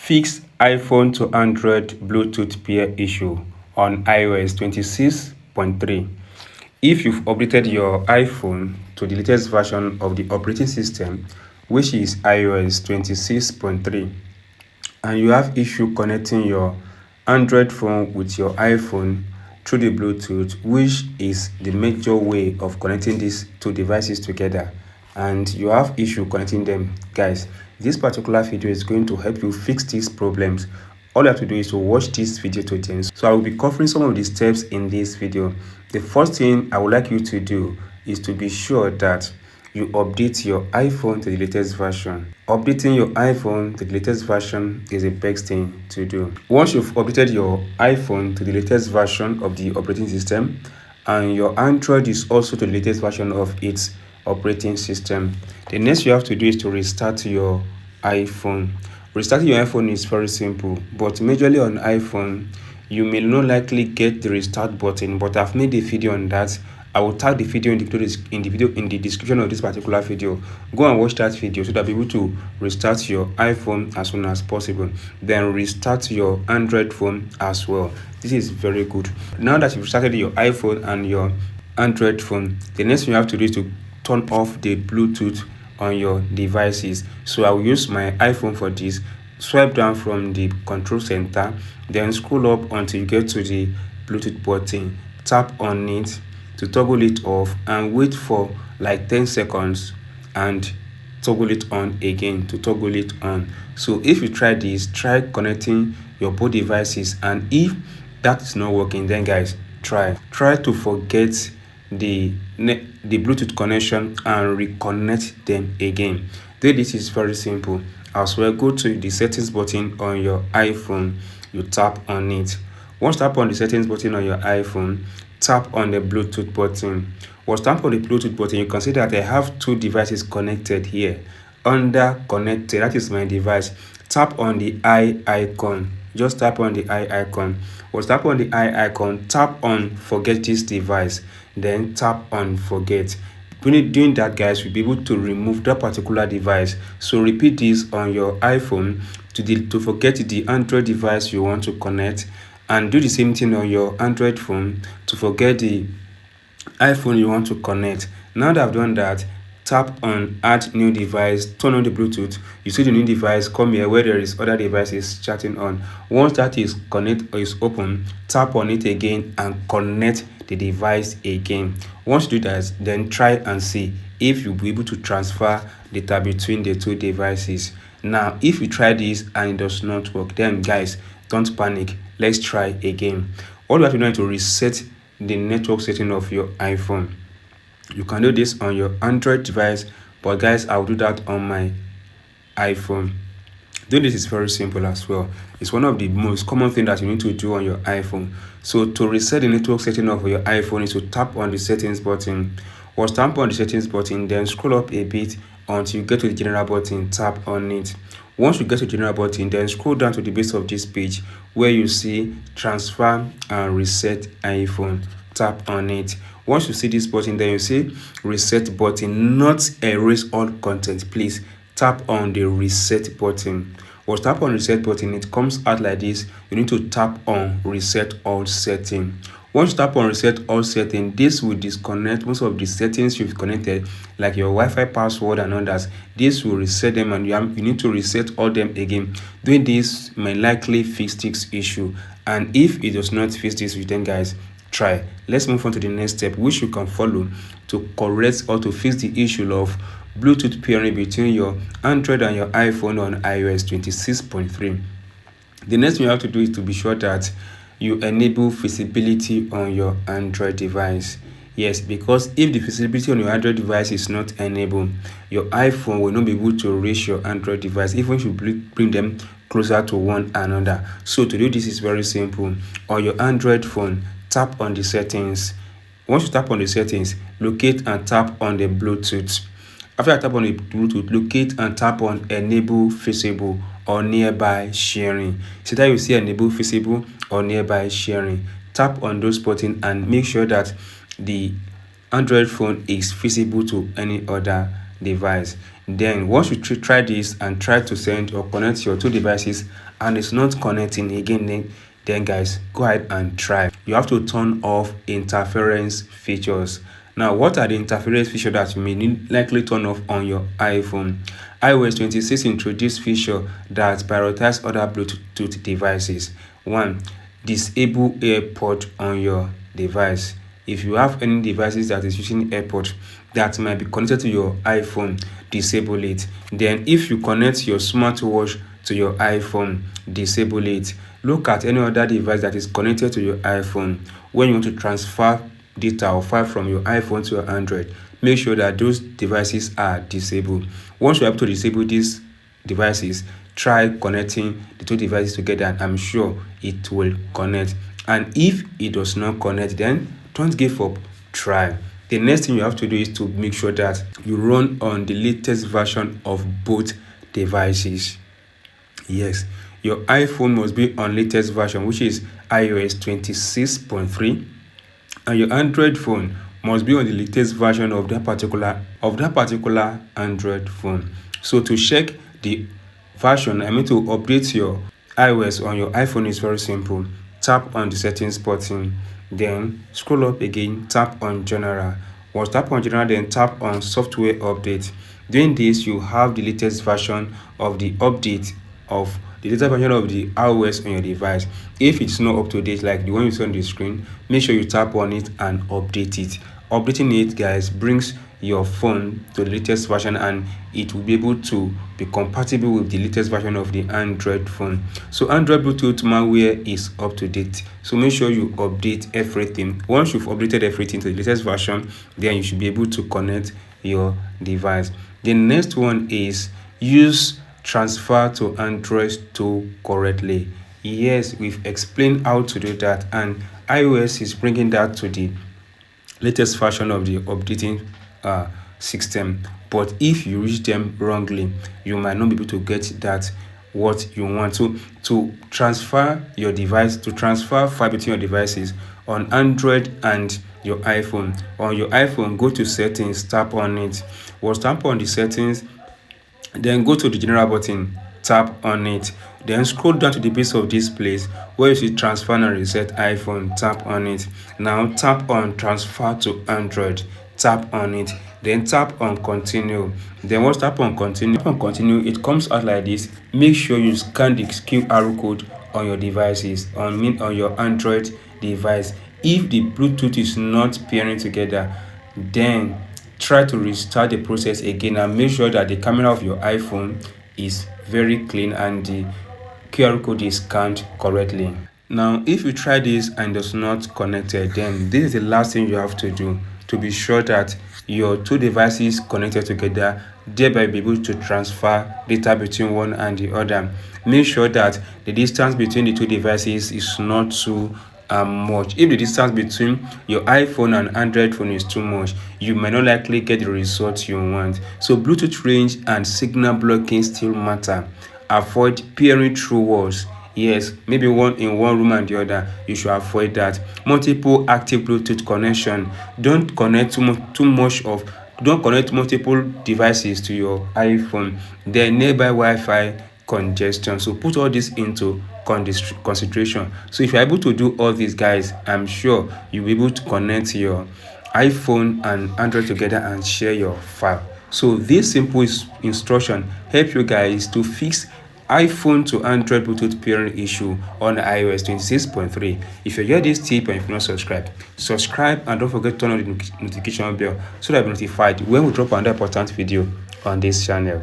Fix iPhone to Android Bluetooth pair issue on iOS 26.3. If you've updated your iPhone to the latest version of the operating system, which is iOS 26.3, and you have issue connecting your Android phone with your iPhone through the Bluetooth, which is the major way of connecting these two devices together, and you have issue connecting them, guys, this particular video is going to help you fix these problems. All you have to do is to watch this video to the end. So I will be covering some of the steps in this video. The first thing I would like you to do is to be sure that you update your iPhone to the latest version. Updating your iPhone to the latest version is the best thing to do. Once you've updated your iPhone to the latest version of the operating system, and your Android is also to the latest version of its operating system, the next you have to do is to restart your iPhone. Restarting your iPhone is very simple, but majorly on iPhone, you may not likely get the restart button, but I've made a video on that. I will tag the video in the description of this particular video. Go and watch that video so that you'll be able to restart your iPhone as soon as possible. Then restart your Android phone as well. This is very good. Now that you've restarted your iPhone and your Android phone, the next thing you have to do is to turn off the Bluetooth on your devices. So I will use my iPhone for this. Swipe down from the control center, then scroll up until you get to the Bluetooth button. Tap on it to toggle it off and wait for like 10 seconds and toggle it on again to toggle it on. So if you try this, try connecting your both devices, and if that is not working, then guys, try to forget the Bluetooth connection and reconnect them again. Though this is very simple as well. Go to the settings button on your iPhone, you tap on it. Once tap on the settings button on your iPhone, tap on the Bluetooth button. Once tap on the Bluetooth button, you can see that I have two devices connected here. Under connected, that is my device. Tap on the eye icon. Just tap on the eye icon. Once tap on the eye icon, tap on forget this device. Then tap on forget. Doing that, guys, will be able to remove that particular device. So repeat this on your iPhone to forget the Android device you want to connect, and do the same thing on your Android phone to forget the iPhone you want to connect. Now that I've done that, tap on add new device, turn on the Bluetooth. You see the new device come here where there is other devices chatting on. Once that is connect or is open, tap on it again and connect the device again. Once you do that, then try and see if you'll be able to transfer data between the two devices. Now if you try this and it does not work, then guys, don't panic. Let's try again. All you have to do is to reset the network setting of your iPhone. You can do this on your Android device, but guys, I'll do that on my iPhone. Doing this is very simple as well. It's one of the most common things that you need to do on your iPhone. So to reset the network setting of your iPhone is to tap on the settings button. Once tap on the settings button, then scroll up a bit until you get to the general button. Tap on it. Once you get to the general button, then scroll down to the base of this page where you see transfer and reset iPhone. Tap on it. Once you see this button, then you see reset button, not erase all content. Please tap on the reset button. Once tap on reset button, it comes out like this. You need to tap on reset all setting. Once you tap on reset all setting, this will disconnect most of the settings you've connected, like your Wi-Fi password and others. This will reset them, and you need to reset all them again. Doing this may likely fix this issue, and if it does not fix this, then guys, try. Let's move on to the next step, which you can follow to correct or to fix the issue of Bluetooth pairing between your Android and your iPhone on iOS 26.3. The next thing you have to do is to be sure that you enable visibility on your Android device. Yes, because if the visibility on your Android device is not enabled, your iPhone will not be able to reach your Android device, even if you bring them closer to one another. So to do this is very simple. On your Android phone, tap on the settings. Once you tap on the settings, locate and tap on the Bluetooth. After I tap on the Bluetooth, locate and tap on enable visible or nearby sharing. See that you see enable visible or nearby sharing. Tap on those buttons and make sure that the Android phone is visible to any other device. Then once you try this and try to send or connect your two devices and it's not connecting again, then guys, go ahead and try. You have to turn off interference features. Now, what are the interference features that you may likely turn off on your iPhone? iOS 26 introduced feature that prioritize other Bluetooth devices. 1. Disable AirPod on your device. If you have any devices that is using AirPod that might be connected to your iPhone, disable it. Then if you connect your smartwatch to your iPhone, disable it. Look at any other device that is connected to your iPhone. When you want to transfer data or file from your iPhone to your Android, make sure that those devices are disabled. Once you're able to disable these devices, try connecting the two devices together, and I'm sure it will connect. And if it does not connect, then don't give up, try. The next thing you have to do is to make sure that you run on the latest version of both devices. Yes, your iPhone must be on latest version, which is iOS 26.3, and your Android phone must be on the latest version of that particular Android phone. So to check the version, to update your iOS on your iPhone is very simple. Tap on the settings button, then scroll up again, tap on general. Once tap on general, then tap on software update. Doing this, you have the latest version of the update of the latest version of the iOS on your device. If it's not up to date like the one you see on the screen, make sure you tap on it and update it. Updating it, guys, brings your phone to the latest version, and it will be able to be compatible with the latest version of the Android phone. So Android Bluetooth malware is up to date, so make sure you update everything. Once you've updated everything to the latest version, then you should be able to connect your device. The next one is use transfer to Android to correctly. Yes, we've explained how to do that, and iOS is bringing that to the latest version of the updating system. But if you reach them wrongly, you might not be able to get that what you want. So to transfer your device, to transfer file between your devices on Android and your iPhone. On your iPhone, go to settings, tap on it. Once tap on the settings, then go to the general button, tap on it. Then scroll down to the base of this place where you see transfer and reset iPhone, tap on it. Now tap on transfer to Android, tap on it. Then tap on continue. Then once tap on continue, it comes out like this. Make sure you scan the QR code on your devices, on your Android device. If the Bluetooth is not pairing together, then try to restart the process again and make sure that the camera of your iPhone is very clean and the QR code is scanned correctly. Now, if you try this and it's not connected, then this is the last thing you have to do to be sure that your two devices connected together, thereby be able to transfer data between one and the other. Make sure that the distance between the two devices is not too much. If the distance between your iPhone and Android phone is too much, you might not likely get the result you want. So Bluetooth range and signal blocking still matter. Avoid peering through walls. Yes, maybe one in one room and the other, you should avoid that. Multiple active Bluetooth connection. Don't connect don't connect multiple devices to your iPhone. There nearby Wi-Fi congestion. So put all this into consideration. So if you're able to do all these, guys, I'm sure you'll be able to connect your iPhone and Android together and share your file. So this simple instruction help you guys to fix iPhone to Android Bluetooth pairing issue on iOS 26.3. If you hear this tip and if you're not subscribe and don't forget to turn on the notification bell so that you'll be notified when we drop another important video on this channel.